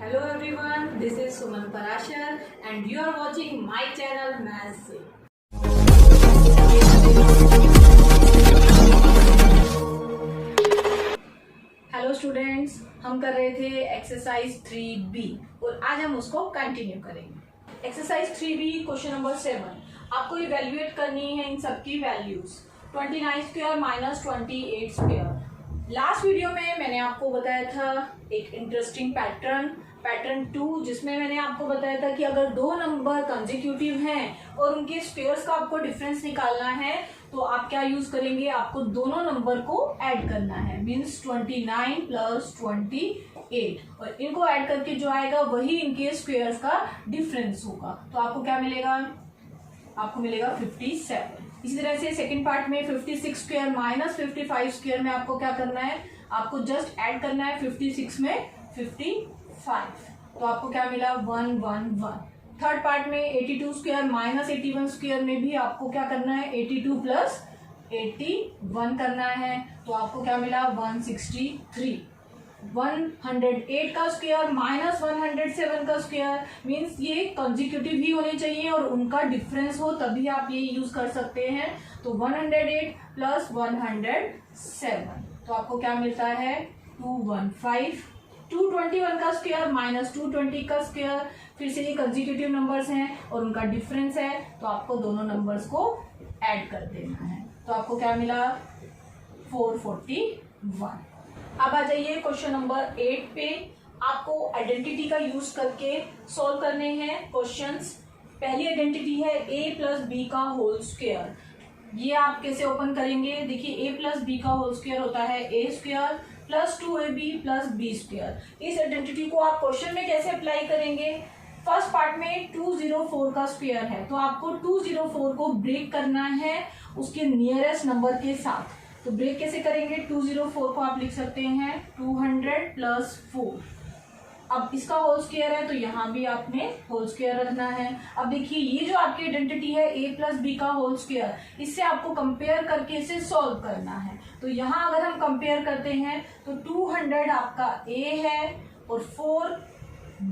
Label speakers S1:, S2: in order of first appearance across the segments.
S1: Hello everyone, this is Suman Parashar and you are watching my channel Maths से। Hello students, हम कर रहे थे एक्सरसाइज 3B और आज हम उसको कंटिन्यू करेंगे। एक्सरसाइज 3B क्वेश्चन नंबर 7 आपको इवेल्युएट करनी है इन सबकी values 29 square minus 28 square. Last video में मैंने आपको बताया था एक इंटरेस्टिंग पैटर्न 2 जिसमें मैंने आपको बताया था कि अगर दो नंबर कंसेक्यूटिव हैं और उनके स्क्वायर्स का आपको डिफरेंस निकालना है तो आप क्या यूज करेंगे, आपको दोनों नंबर को ऐड करना है, मीन्स 29 प्लस 28 और इनको ऐड करके जो आएगा वही इनके स्क्वायर्स का डिफरेंस होगा। तो आपको क्या मिलेगा, आपको मिलेगा 57। इसी तरह से सेकंड पार्ट में 56 स्क्वायर माइनस 55 स्क्वायर में आपको क्या करना है, आपको जस्ट ऐड करना है 56 में 55, तो आपको क्या मिला 111। थर्ड पार्ट में 82 स्क्वायर माइनस 81 स्क्वायर में भी आपको क्या करना है 82 प्लस 81 करना है, तो आपको क्या मिला 163। 108 का स्क्वायर माइनस 107 का स्क्वायर मीन्स ये कंसेक्यूटिव ही होने चाहिए और उनका डिफरेंस हो तभी आप ये यूज कर सकते हैं। तो 108 प्लस 107 तो आपको क्या मिलता है 215। 221 का स्क्वायर माइनस 220 का स्क्वायर, फिर से ये कंसेक्यूटिव नंबर्स हैं और उनका डिफरेंस है तो आपको दोनों नंबर्स को ऐड कर देना है, तो आपको क्या मिला 441। अब आ जाइए क्वेश्चन नंबर 8 पे। आपको आइडेंटिटी का यूज करके सॉल्व करने हैं क्वेश्चंस। पहली आइडेंटिटी है a प्लस बी का होल स्क्वायर। ये आप कैसे ओपन करेंगे, देखिए a प्लस बी का होल स्क्वायर होता है a square plus 2ab plus B square. इस आइडेंटिटी को आप क्वेश्चन में कैसे अप्लाई करेंगे, फर्स्ट पार्ट में 204 का स्क्वायर है तो आपको 204 को ब्रेक करना है उसके नियरेस्ट नंबर के साथ। तो ब्रेक कैसे करेंगे, 204 को आप लिख सकते हैं 200 प्लस 4। अब इसका होल स्क्वायर है तो यहाँ भी आपने होल स्क्वायर रखना है। अब देखिए ये जो आपकी आइडेंटिटी है a प्लस बी का होल स्क्वायर, इससे आपको कंपेयर करके इसे सॉल्व करना है। तो यहाँ अगर हम कंपेयर करते हैं तो 200 आपका a है और 4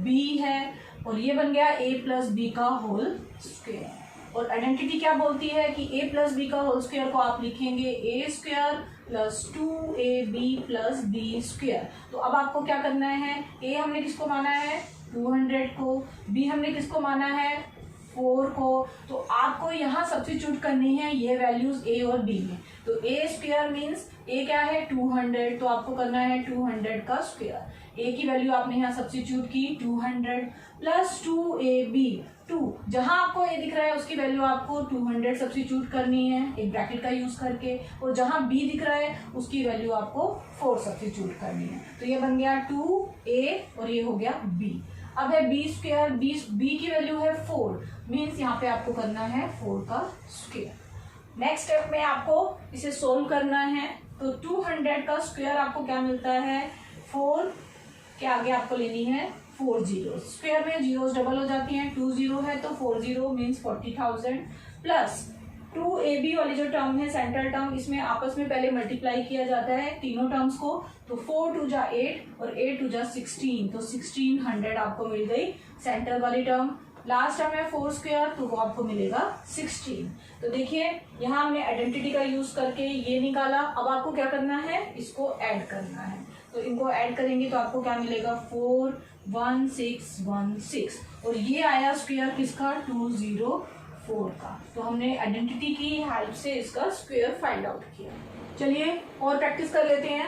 S1: b है और ये बन गया a प्लस बी का होल स्क्वायर। और आइडेंटिटी क्या बोलती है कि a प्लस बी का होल स्क्वायर को आप लिखेंगे a square plus 2ab plus B square. तो अब आपको क्या करना है, a हमने किसको माना है 200 को, b हमने किसको माना है 4 को, तो आपको यहाँ सब्स्टिट्यूट करनी है ये वैल्यूज a और b में। तो a स्क्वायर मीन्स a क्या है 200, तो आपको करना है 200 का स्क्वायर। a की वैल्यू आपने यहाँ सब्स्टिट्यूट की 200 प्लस 2ab 2, जहां आपको a दिख रहा है उसकी वैल्यू आपको 200 सब्स्टिट्यूट करनी है एक ब्रैकेट का यूज करके, और जहां b दिख रहा है उसकी वैल्यू आपको 4 सब्स्टिट्यूट करनी है। तो ये बन गया 2a और ये हो गया b। अब है बी स्क्वायर, बी की वैल्यू है 4 मीन्स यहाँ पे आपको करना है 4 का स्क्वायर। नेक्स्ट स्टेप में आपको इसे सोल्व करना है तो 200 का स्क्वायर आपको क्या मिलता है 4 के आगे आपको लेनी है 4 जीरो, स्क्वायर में जीरोस डबल हो जाती हैं, 2 जीरो है तो 4 जीरो मीन्स 40,000 प्लस 2ab वाली जो टर्म है सेंट्रल टर्म, इसमें आपस में पहले मल्टीप्लाई किया जाता है तीनों टर्म्स को, तो 4 टू जा 8 और 8 टू जा 16, तो 1600 आपको मिल गई सेंट्रल वाली टर्म। लास्ट टर्म है 4 स्क्वायर तो वो आपको मिलेगा 16। तो देखिए यहाँ हमने आइडेंटिटी का यूज करके ये निकाला। अब आपको क्या करना है, इसको ऐड करना है, तो इनको ऐड करेंगे तो आपको क्या मिलेगा 41616 और ये आया स्क्वायर किसका 204 का। तो हमने आइडेंटिटी की हेल्प से इसका स्क्वायर फाइंड आउट किया। चलिए और प्रैक्टिस कर लेते हैं।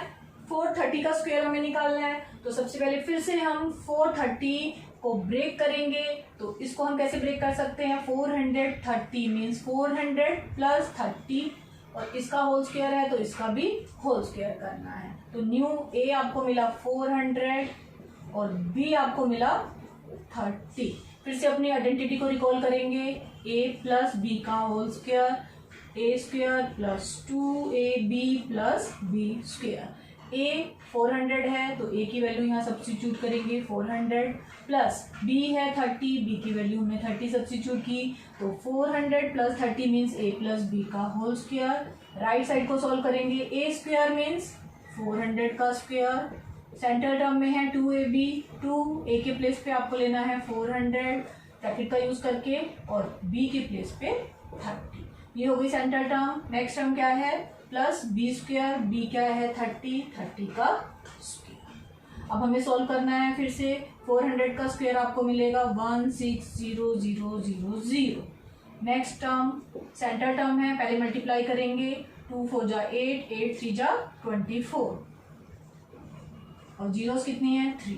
S1: 430 का स्क्वायर हमें निकालना है तो सबसे पहले फिर से हम 430 को ब्रेक करेंगे। तो इसको हम कैसे ब्रेक कर सकते हैं, 430 मीन्स 400 प्लस 30 और इसका होल स्क्वायर है तो इसका भी होल स्क्वायर करना है। तो न्यू a आपको मिला 400 और b आपको मिला 30। फिर से अपनी आइडेंटिटी को रिकॉल करेंगे, a प्लस बी का whole square, a square plus 2ab plus b square. a 400 है तो a की वैल्यू यहाँ सब्स्टिट्यूट करेंगे 400 प्लस b है 30, b की वैल्यू हमने 30 सब्स्टिट्यूट की, तो 400 plus 30 means a plus b का होल स्क्वायर। राइट साइड को सॉल्व करेंगे, a स्क्वायर मीन्स 400 का स्क्वायर सेंटर टर्म में है 2ab, 2a के प्लेस पे आपको लेना है 400 ब्रैकेट का यूज करके और b के प्लेस पे 30। ये हो गई सेंटर टर्म। नेक्स्ट टर्म क्या है, प्लस b स्क्वायर, b क्या है 30, 30 का स्क्वायर। अब हमें सॉल्व करना है फिर से। 400 का स्क्वायर आपको मिलेगा 160,000। नेक्स्ट टर्म सेंटर टर्म है, पहले मल्टीप्लाई करेंगे, 2 4 जा 8, 8 3 जा 24 और जीरोस कितनी है 3।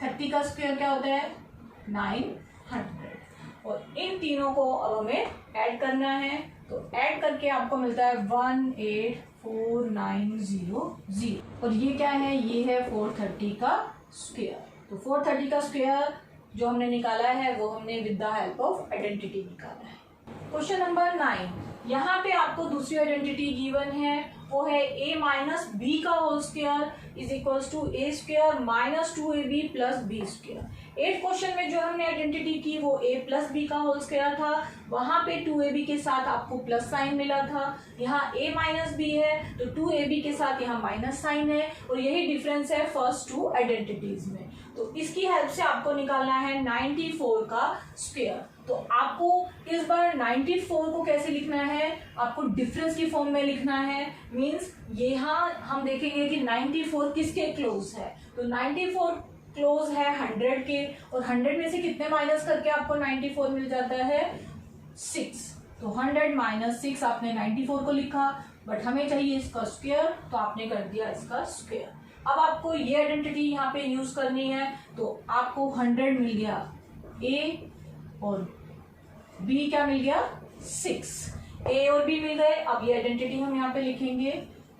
S1: 30 का स्क्वायर क्या होता है 900 और इन तीनों को अब हमें ऐड करना है। तो ऐड करके आपको मिलता है 184,900 और ये क्या है, ये है 430 का स्क्वायर। तो 430 का स्क्वायर जो हमने निकाला है वो हमने with the help of identity निकाला है। क्वेश्चन नंबर 9, यहाँ पे आपको दूसरी आइडेंटिटी गिवन है, वो है a माइनस बी का whole square is equals to a square minus 2ab plus b square. 8th question में जो हमने आइडेंटिटी की वो a प्लस बी का होल स्क्वायर था, वहां पे 2ab के साथ आपको प्लस साइन मिला था। यहाँ a माइनस बी है तो 2ab के साथ यहाँ माइनस साइन है और यही डिफरेंस है फर्स्ट टू आइडेंटिटीज में। तो इसकी हेल्प से आपको निकालना है 94 का स्क्वायर। तो आपको इस बार 94 को कैसे लिखना है, आपको डिफरेंस की फॉर्म में लिखना है। मींस यहाँ हम देखेंगे कि 94 किसके क्लोज है, तो 94 क्लोज है 100 के और 100 में से कितने माइनस करके आपको 94 मिल जाता है 6। तो 100 माइनस 6 आपने 94 को लिखा, बट हमें चाहिए इसका स्क्वायर तो आपने कर दिया इसका स्क्वायर। अब आपको ये आइडेंटिटी यहाँ पे यूज करनी है, तो आपको 100 मिल गया a और b क्या मिल गया 6, a और b मिल गए। अब ये आइडेंटिटी हम यहाँ पे लिखेंगे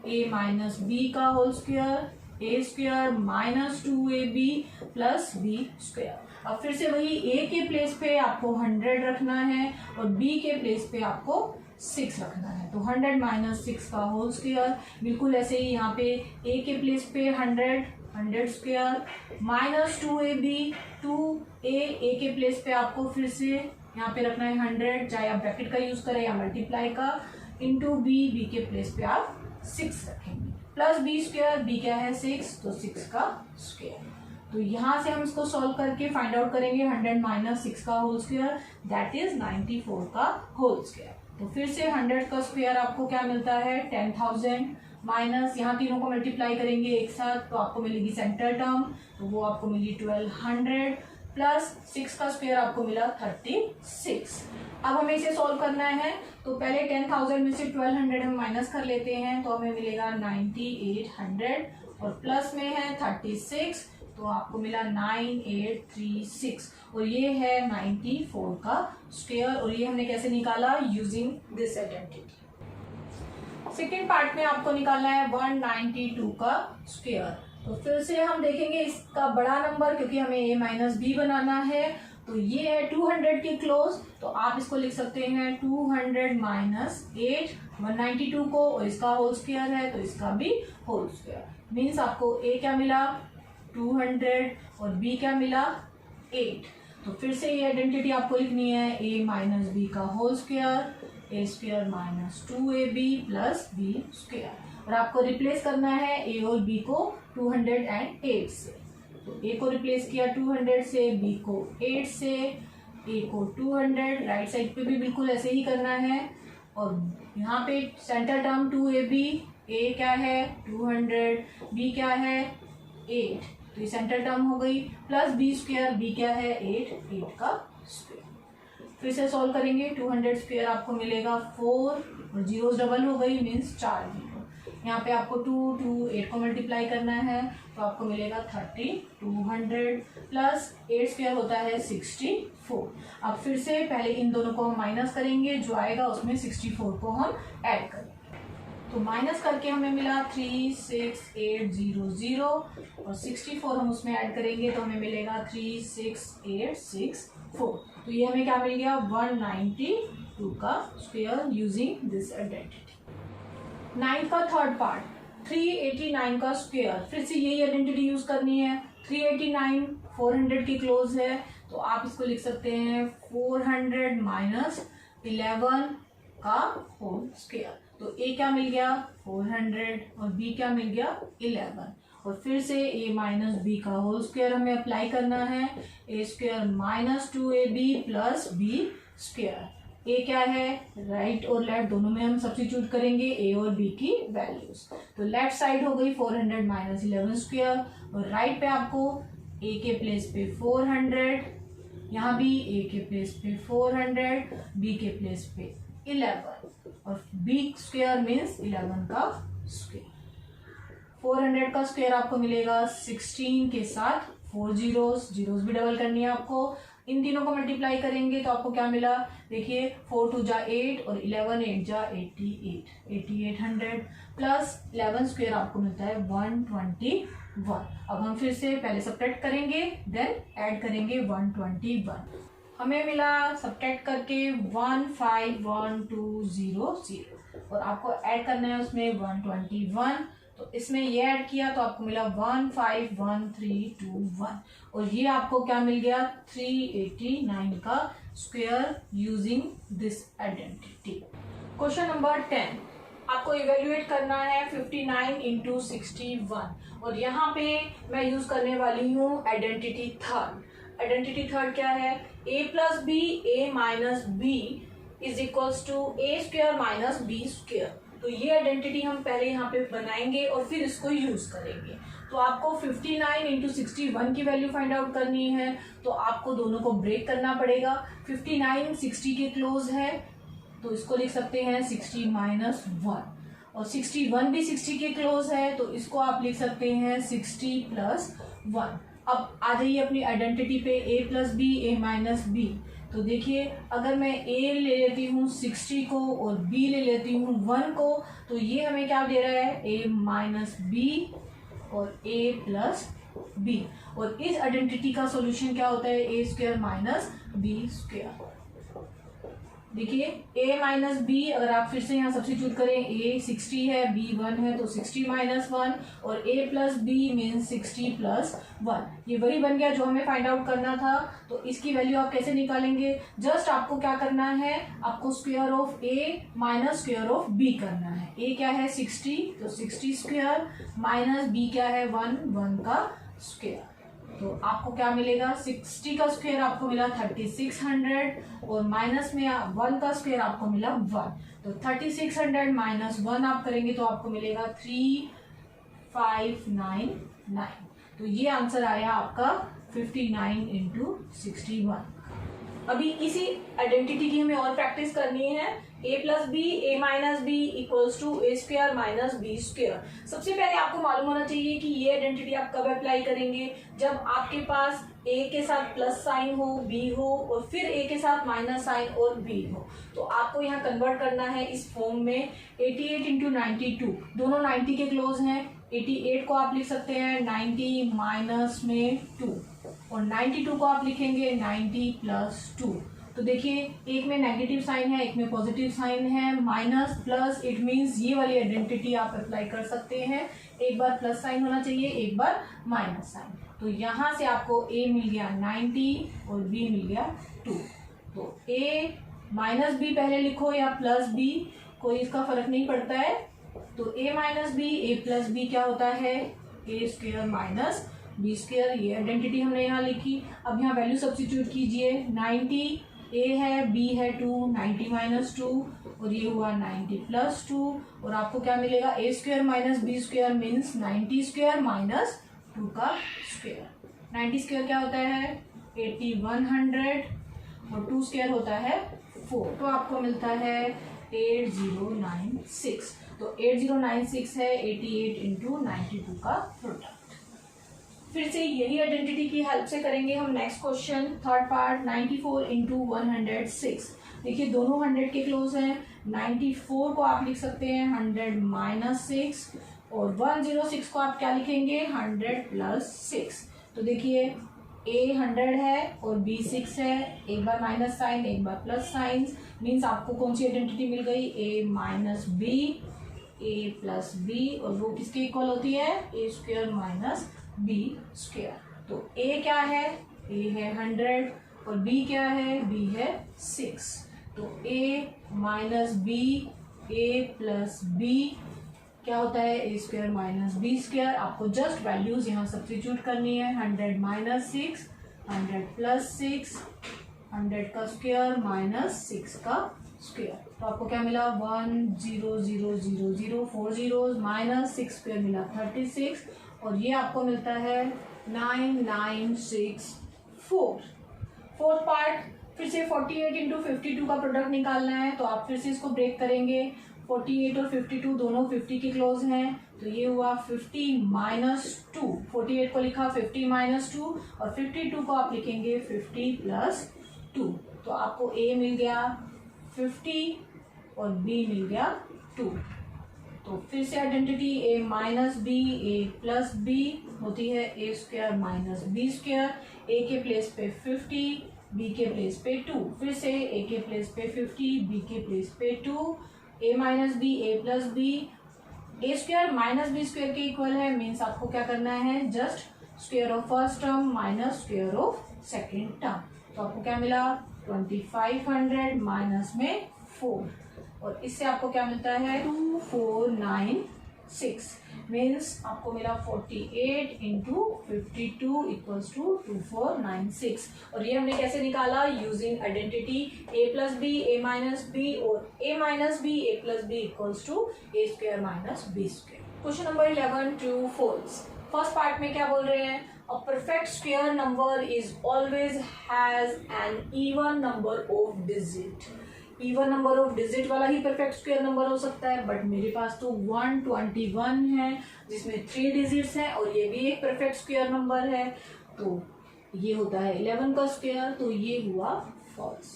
S1: a माइनस बी का whole square, a square minus 2ab plus b square. अब फिर से वही a के प्लेस पे आपको 100 रखना है और b के प्लेस पे आपको 6 रखना है। तो 100 माइनस 6 का होल स्क्वायर, बिल्कुल ऐसे ही यहाँ पे a के प्लेस पे 100 स्क्वायर माइनस 2ab, 2a के प्लेस पे आपको फिर से यहाँ पे रखना है 100, चाहे आप ब्रैकेट का यूज करें या मल्टीप्लाई का, इंटू b के प्लेस पे आप 6 रखेंगे प्लस b स्क्वायर, b क्या है 6 तो 6 का स्क्वायर। तो यहाँ से हम इसको सॉल्व करके फाइंड आउट करेंगे 100 माइनस 6 का होल स्क्वायर दैट इज 94 का होल स्क्वायर। तो फिर से 100 का स्क्वायर आपको क्या मिलता है 10,000 माइनस यहाँ तीनों को मल्टीप्लाई करेंगे एक साथ तो आपको मिलेगी सेंटर टर्म, तो वो आपको मिली 1200 प्लस 6 का स्क्वायर आपको मिला 36। अब हमें इसे सॉल्व करना है, तो पहले 10,000 में से 1200 हम माइनस कर लेते हैं तो हमें मिलेगा 9800 और प्लस में है 36 तो आपको मिला 9836 और ये है 94 का स्क्वायर। और ये हमने कैसे निकाला, using this identity. Second part में आपको निकालना है 192 का स्क्वायर। तो फिर से हम देखेंगे इसका बड़ा नंबर, क्योंकि हमें a माइनस बी बनाना है, तो ये है 200 के क्लोज, तो आप इसको लिख सकते हैं 200 माइनस 8 192 को, और इसका होल स्क्वायर है तो इसका भी होल स्क्वायर। मीन्स आपको a क्या मिला 200 और b क्या मिला 8। तो फिर से ये आइडेंटिटी आपको लिखनी है a माइनस बी का whole square, a square minus 2ab plus b square, और आपको रिप्लेस करना है a और b को 208 से। तो a को रिप्लेस किया 200 से, b को 8 से, a को 200, राइट साइड पे भी बिल्कुल ऐसे ही करना है। और यहाँ पे सेंटर टर्म 2ab, a क्या है 200, b क्या है 8, तो ये सेंटर टर्म हो गई, प्लस b स्क्वायर, b क्या है 8 का स्क्वायर। फिर से सॉल्व करेंगे 200 स्क्वायर आपको मिलेगा 4 और जीरोस डबल हो गई मीन्स 4 जीरो। यहाँ पे आपको 2 8 को मल्टीप्लाई करना है तो आपको मिलेगा 3200 प्लस 8 स्क्वायर होता है 64। अब फिर से पहले इन दोनों को हम माइनस करेंगे, जो आएगा उसमें 64 को हम ऐड करेंगे। तो माइनस करके हमें मिला 36800 और 64 हम उसमें ऐड करेंगे तो हमें मिलेगा 36864। तो ये हमें क्या मिल गया 192 का स्क्वायर यूजिंग दिस आइडेंटिटी। 9 का थर्ड पार्ट 389 का स्क्वायर, फिर से यही आइडेंटिटी यूज करनी है। 389 400 की क्लोज है तो आप इसको लिख सकते हैं 400 माइनस 11 का होल स्क्वायर। तो a क्या मिल गया 400 और b क्या मिल गया 11, और फिर से a माइनस बी का होल स्क्वायर हमें अप्लाई करना है, a square minus 2ab plus B square. A क्या है, राइट और लेफ्ट दोनों में हम सब्स्टिट्यूट करेंगे ए और बी की वैल्यूज। तो लेफ्ट साइड हो गई 400 माइनस 11 स्क्वायर, और राइट पे आपको ए के प्लेस पे 400, यहाँ भी ए के प्लेस पे 400, बी के प्लेस पे 11 और बी स्क्वायर मीन्स 11 का स्क्वायर। 400 का स्क्वायर आपको मिलेगा 16 के साथ 4 जीरोस भी डबल करनी है आपको। इन तीनों को मल्टीप्लाई करेंगे तो आपको क्या मिला, देखिए 4 2 जा 8 और 11 8 जा 8800 प्लस 11 स्क्वायर आपको मिलता है 121। अब हम फिर से पहले सब्ट्रैक्ट करेंगे देन ऐड करेंगे 121। हमें मिला सब्ट्रैक्ट करके 15120 और आपको ऐड करना है उसमें 121। तो इसमें ये ऐड किया तो आपको मिला 151321 और ये आपको क्या मिल गया 389 का square using this identity. Question number 10 आपको इवेल्युएट करना है 59 इंटू 61 और यहाँ पे मैं यूज करने वाली हूँ आइडेंटिटी थर्ड। आइडेंटिटी थर्ड क्या है, a plus B A minus B is equals to A square minus B square. तो ये आइडेंटिटी हम पहले यहाँ पे बनाएंगे और फिर इसको यूज करेंगे। तो आपको 59 इंटू 61 की वैल्यू फाइंड आउट करनी है, तो आपको दोनों को ब्रेक करना पड़ेगा। 59 60 के क्लोज है तो इसको लिख सकते हैं 60 माइनस 1 और 61 भी 60 के क्लोज है तो इसको आप लिख सकते हैं 60 प्लस 1। अब आ जाइए अपनी आइडेंटिटी पे a plus B A minus B. तो देखिए अगर मैं a ले लेती हूँ 60 को और b ले लेती हूँ 1 को तो ये हमें क्या दे रहा है a माइनस बी और a प्लस बी। और इस आइडेंटिटी का सॉल्यूशन क्या होता है a square minus B square. देखिए a माइनस बी अगर आप फिर से यहाँ सब्स्टिट्यूट करें a 60 है b 1 है तो 60 माइनस 1 और a plus B means 60 plus 1। ये वही बन गया जो हमें फाइंड आउट करना था। तो इसकी वैल्यू आप कैसे निकालेंगे, जस्ट आपको क्या करना है, आपको square of a minus square of b करना है। a क्या है 60 तो 60 स्क्वायर माइनस b क्या है 1 का स्क्वायर। तो आपको क्या मिलेगा 60 का स्क्वायर आपको मिला 3600 और माइनस में 1 का स्क्वायर आपको मिला 1। तो 3600 माइनस 1 आप करेंगे तो आपको मिलेगा 3599। तो ये आंसर आया आपका 59 इंटू 61। अभी इसी आइडेंटिटी की हमें और प्रैक्टिस करनी है। a plus B A minus B equals to A square minus B square. सबसे पहले आपको मालूम होना चाहिए कि ये आइडेंटिटी आप कब अप्लाई करेंगे, जब आपके पास a के साथ प्लस साइन हो, b हो और फिर a के साथ माइनस साइन और b हो। तो आपको यहाँ कन्वर्ट करना है इस फॉर्म में 88 इंटू 92 दोनों 90 के क्लोज हैं। 88 को आप लिख सकते हैं 90 माइनस में 2 और 92 को आप लिखेंगे 90 प्लस 2। तो देखिए एक में नेगेटिव साइन है एक में पॉजिटिव साइन है, माइनस प्लस इट मीन्स ये वाली आइडेंटिटी आप अप्लाई कर सकते हैं। एक बार प्लस साइन होना चाहिए एक बार माइनस साइन। तो यहाँ से आपको a मिल गया 90 और b मिल गया 2। तो a माइनस बी पहले लिखो या प्लस b कोई इसका फर्क नहीं पड़ता है। तो a minus B A plus B क्या होता है a square minus B square. ये आइडेंटिटी हमने यहाँ लिखी। अब यहाँ वैल्यू सब्स्टिट्यूट कीजिए 90 a है b है 2 90 माइनस 2 और ये हुआ 90 प्लस 2 और आपको क्या मिलेगा a square minus B square means 90 square minus 2 का स्क्वायर। 90 स्क्वायर क्या होता है 8100 और 2 स्क्वायर होता है 4। तो आपको मिलता है 8096। तो 8096 है 88 इंटू 92 का प्रोडक्ट। फिर से यही आइडेंटिटी की हेल्प से करेंगे हम next question third part 94 into 106। देखिए दोनों 100 के क्लोज हैं। 94 को आप लिख सकते हैं 100 माइनस 6 और 106 को आप क्या लिखेंगे 100 प्लस 6। तो देखिए a 100 है और b 6 है, एक बार माइनस साइन एक बार प्लस साइन मीन्स आपको कौन सी आइडेंटिटी मिल गई a minus B a plus B और वो किसके इक्वल होती है a square minus B square. तो a क्या है a है 100 और b क्या है b है 6। तो a minus B a plus B क्या होता है A square minus B square. आपको जस्ट वैल्यूज यहाँ सब्स्टिट्यूट करनी है। 100 माइनस 6, 100 प्लस 6, 100 का स्क्वायर माइनस 6 का स्क्वायर। तो आपको क्या मिला 1 0 0 0 0 4 जीरोज माइनस 6 स्क्वायर मिला 36 और ये आपको मिलता है 9964। फोर्थ पार्ट फिर से 48 इंटू 52 का प्रोडक्ट निकालना है। तो आप फिर से इसको ब्रेक करेंगे। 48 और 52 दोनों 50 के क्लोज हैं तो ये हुआ 50 माइनस 2। 48 को लिखा 50 माइनस 2 और 52 को आप लिखेंगे 50 प्लस 2। तो आपको ए मिल गया 50 और बी मिल गया 2। तो फिर से identity A minus B A plus B होती है A square minus B square. ए के प्लेस पे 50, बी के प्लेस पे 2। फिर से ए के प्लेस पे 50, बी के प्लेस पे 2। ए minus B A plus B A square minus B square के इक्वल है। मीन्स आपको क्या करना है just square of first term minus square of second term. तो आपको क्या मिला 2500 माइनस में 4 और इससे आपको क्या मिलता है 2496। मीन्स आपको मिला 48 इंटू 52 इक्वल्स टू 2496। और ये हमने कैसे निकाला using identity a plus B A minus B और a minus B A plus B equals to A square minus B square. Question number 11 true false. First part में क्या बोल रहे हैं a perfect square number is always has an even number of digit। Even number of digit वाला ही perfect square number हो सकता है but मेरे पास तो 121 है जिसमें 3 डिजिट्स हैं और ये भी एक परफेक्ट स्क्वायर नंबर है। तो ये होता है 11 का स्क्वायर तो ये हुआ फॉल्स।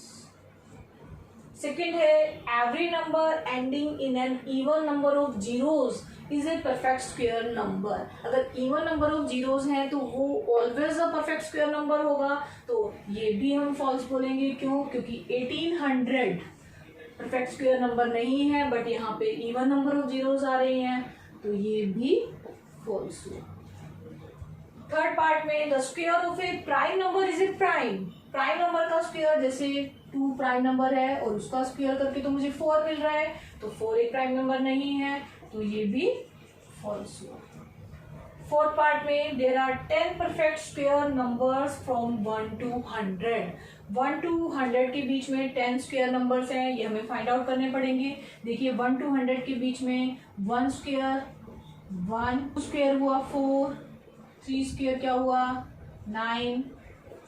S1: सेकंड है every number ending in an even number of zeros is a perfect square number. अगर इवन नंबर ऑफ जीरोज हैं तो वो always a perfect square number होगा। तो ये भी हम फॉल्स बोलेंगे। क्यों? क्योंकि 1800 परफेक्ट स्क्वायर नंबर नहीं है बट यहाँ पे इवन नंबर ऑफ जीरोज आ रही हैं तो ये भी फॉल्स हुआ। थर्ड पार्ट में the square of A prime number is a prime. Prime number का स्क्वायर जैसे 2 प्राइम नंबर है और उसका स्क्वायर करके तो मुझे 4 मिल रहा है तो 4 एक प्राइम नंबर नहीं है तो ये भी फॉल्स हुआ। फोर्थ पार्ट में there are 10 perfect square numbers from 1 to 100। 1 to 100 के बीच में 10 स्क्वायर नंबर्स हैं ये हमें फाइंड आउट करने पड़ेंगे। देखिए 1 to 100 के बीच में 1 स्क्वायर 1, 2 स्क्वायर हुआ 4, 3 स्क्वायर क्या हुआ 9,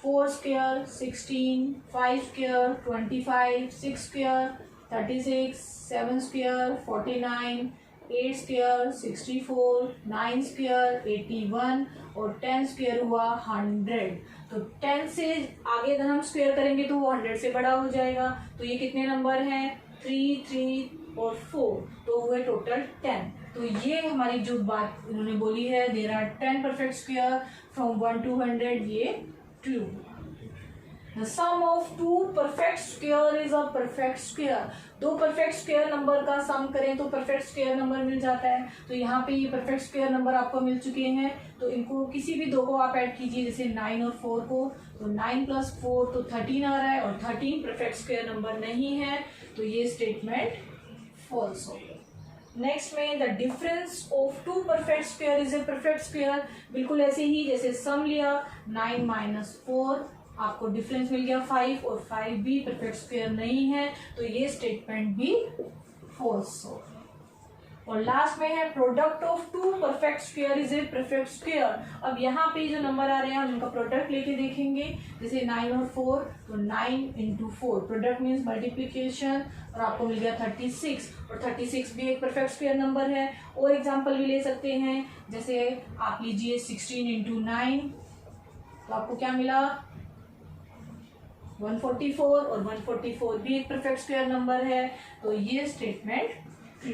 S1: 4 square 16, 5 square 25, 6 square 36, 7 square 49, 8 square 64, 9 square 81 और 10 स्क्वायर हुआ 100। तो 10 से आगे अगर हम स्क्वायर करेंगे तो वो 100 से बड़ा हो जाएगा। तो ये कितने नंबर हैं 3, 3 और 4 तो हुए टोटल 10। तो ये हमारी जो बात इन्होंने बोली है there are 10 perfect square from 1 to 100 ये true. The sum of 2 perfect square is a perfect square। 2 perfect square number का सम करें तो परफेक्ट स्क्वायर नंबर मिल जाता है। तो यहाँ पे ये परफेक्ट स्क्वायर नंबर आपको मिल चुके हैं तो इनको किसी भी दो को आप ऐड कीजिए जैसे 9 और 4 को तो 9 प्लस 4 तो 13 आ रहा है और 13 परफेक्ट स्क्वायर नंबर नहीं है तो ये स्टेटमेंट फॉल्स हो गया। नेक्स्ट में the difference of 2 perfect square is a perfect square. बिल्कुल ऐसे ही जैसे सम लिया 9 माइनस 4 आपको डिफरेंस मिल गया 5 और 5 भी परफेक्ट स्क्वायर नहीं है तो ये स्टेटमेंट भी फॉल्स हो। और लास्ट में है product of 2 perfect square is a perfect square. अब यहाँ पे जो नंबर आ रहे हैं उनका प्रोडक्ट लेके देखेंगे जैसे 9 और 4 तो 9 इंटू 4 प्रोडक्ट मीन्स मल्टीप्लीकेशन और आपको मिल गया 36 और 36 भी एक परफेक्ट स्क्वायर नंबर है। और एग्जाम्पल भी ले सकते हैं जैसे आप लीजिए 16 इंटू 9 तो आपको क्या मिला 144 और 144 भी एक परफेक्ट स्क्वायर नंबर है तो ये स्टेटमेंट ट्रू।